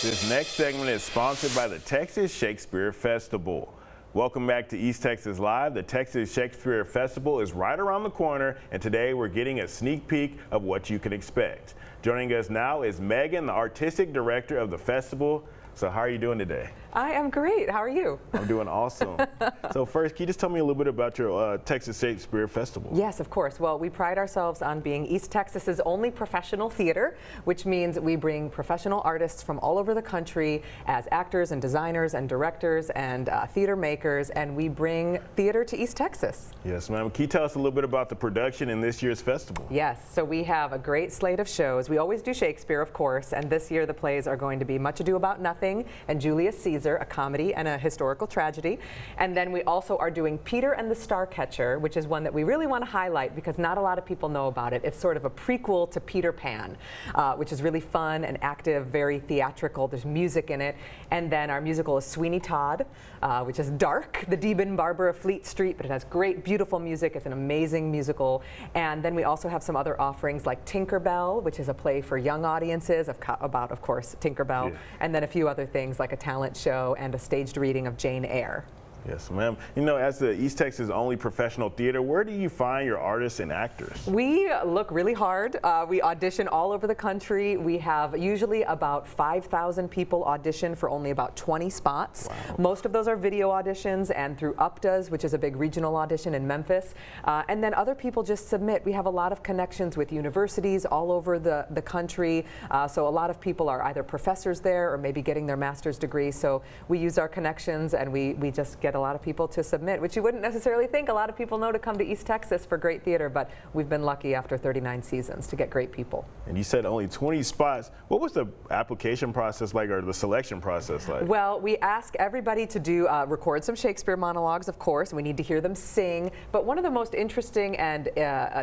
This next segment is sponsored by the Texas Shakespeare Festival. Welcome back to East Texas Live. The Texas Shakespeare Festival is right around the corner, and today we're getting a sneak peek of what you can expect. Joining us now is Megan, the artistic director of the festival. So how are you doing today? I am great. How are you? I'm doing awesome. So first, can you just tell me a little bit about your Texas Shakespeare Festival? Yes, of course. Well, we pride ourselves on being East Texas's only professional theater, which means we bring professional artists from all over the country as actors and designers and directors and theater makers, and we bring theater to East Texas. Yes, ma'am. Can you tell us a little bit about the production in this year's festival? Yes, so we have a great slate of shows. We always do Shakespeare, of course, and this year the plays are going to be Much Ado About Nothing and Julius Caesar, a comedy and a historical tragedy. And then we also are doing Peter and the Starcatcher, which is one that we really want to highlight because not a lot of people know about it. It's sort of a prequel to Peter Pan, which is really fun and active, very theatrical. There's music in it. And then our musical is Sweeney Todd, which is dark, the Demon Barber of Fleet Street, but it has great, beautiful music. It's an amazing musical. And then we also have some other offerings like Tinkerbell, which is a play for young audiences about, of course, Tinkerbell, and then a few other things like a talent show and a staged reading of Jane Eyre. Yes, ma'am. You know, as the East Texas only professional theater, where do you find your artists and actors? We look really hard. We audition all over the country. We have usually about 5,000 people audition for only about 20 spots. Wow. Most of those are video auditions and through UPDAs, which is a big regional audition in Memphis. And then other people just submit. We have a lot of connections with universities all over the country. So a lot of people are either professors there or maybe getting their master's degree. So we use our connections and we just get a lot of people to submit, which you wouldn't necessarily think a lot of people know to come to East Texas for great theater, but we've been lucky after 39 seasons to get great people. And you said only 20 spots. What was the application process like, or the selection process like? Well, we ask everybody to do record some Shakespeare monologues, of course. We need to hear them sing, but one of the most interesting and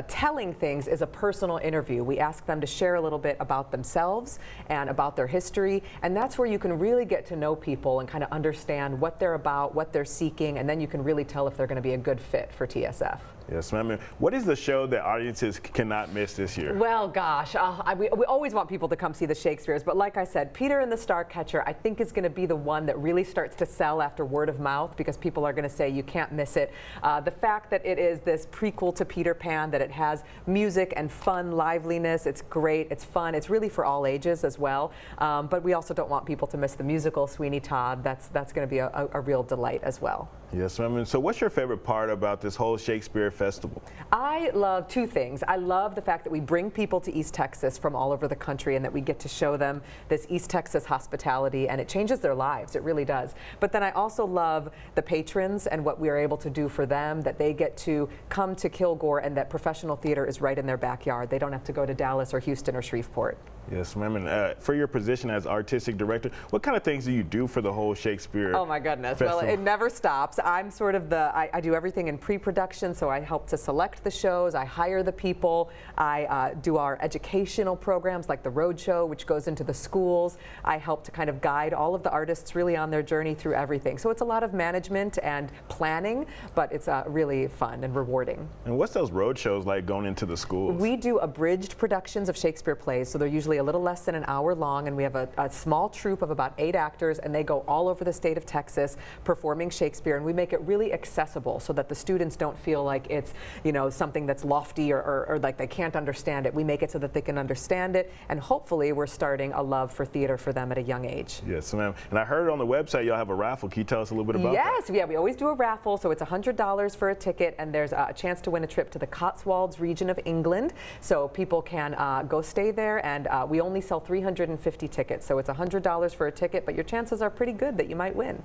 telling things is a personal interview. We ask them to share a little bit about themselves and about their history, and that's where you can really get to know people and kind of understand what they're about, what they're seeking, and then you can really tell if they're going to be a good fit for TSF. Yes, ma'am. What is the show that audiences cannot miss this year? Well, gosh, we always want people to come see the Shakespeares, but like I said, Peter and the Starcatcher, I think is going to be the one that really starts to sell after word of mouth because people are going to say you can't miss it. The fact that it is this prequel to Peter Pan, that it has music and fun, liveliness, it's great, it's fun, it's really for all ages as well. But we also don't want people to miss the musical Sweeney Todd. That's going to be a real delight as well. Yes, ma'am. So what's your favorite part about this whole Shakespeare Festival? I love two things. I love the fact that we bring people to East Texas from all over the country and that we get to show them this East Texas hospitality, and it changes their lives. It really does. But then I also love the patrons and what we are able to do for them, that they get to come to Kilgore and that professional theater is right in their backyard. They don't have to go to Dallas or Houston or Shreveport. Yes, ma'am. And for your position as artistic director, what kind of things do you do for the whole Shakespeare Oh my goodness. Festival? Well, it never stops. I'm sort of I do everything in pre-production, so I help to select the shows, I hire the people, I do our educational programs like the Road Show, which goes into the schools. I help to kind of guide all of the artists really on their journey through everything. So it's a lot of management and planning, but it's really fun and rewarding. And what's those road shows like going into the schools? We do abridged productions of Shakespeare plays, so they're usually a little less than an hour long, and we have a small troupe of about 8 actors, and they go all over the state of Texas performing Shakespeare, and we make it really accessible so that the students don't feel like it's, you know, something that's lofty or like they can't understand it. We make it so that they can understand it, and hopefully we're starting a love for theater for them at a young age. Yes, ma'am. And I heard on the website y'all have a raffle. Can you tell us a little bit about that? Yes, yeah, we always do a raffle, so it's $100 for a ticket, and there's a chance to win a trip to the Cotswolds region of England, so people can go stay there, and we only sell 350 tickets, so it's $100 for a ticket, but your chances are pretty good that you might win.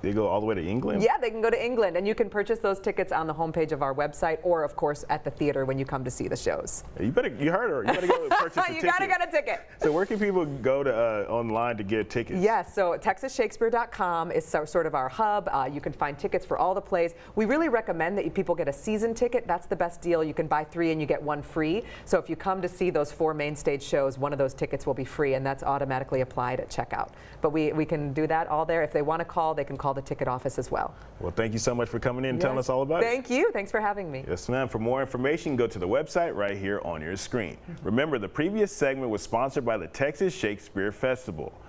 They go all the way to England? Yeah, they can go to England, and you can purchase those tickets on the homepage of our website, or of course at the theater when you come to see the shows. You heard her. You better go purchase a ticket. You gotta get a ticket. So where can people go to online to get tickets? Yes, so TexasShakespeare.com is sort of our hub. You can find tickets for all the plays. We really recommend that people get a season ticket. That's the best deal. You can buy 3 and you get 1 free. So if you come to see those 4 main stage shows, one of those tickets will be free, and that's automatically applied at checkout. But we can do that all there. If they want to call, they can call the ticket office as well. Well, thank you so much for coming in and telling us all about it. Thank you. Thanks for having me. Yes, ma'am. For more information, go to the website right here on your screen. Remember, the previous segment was sponsored by the Texas Shakespeare Festival.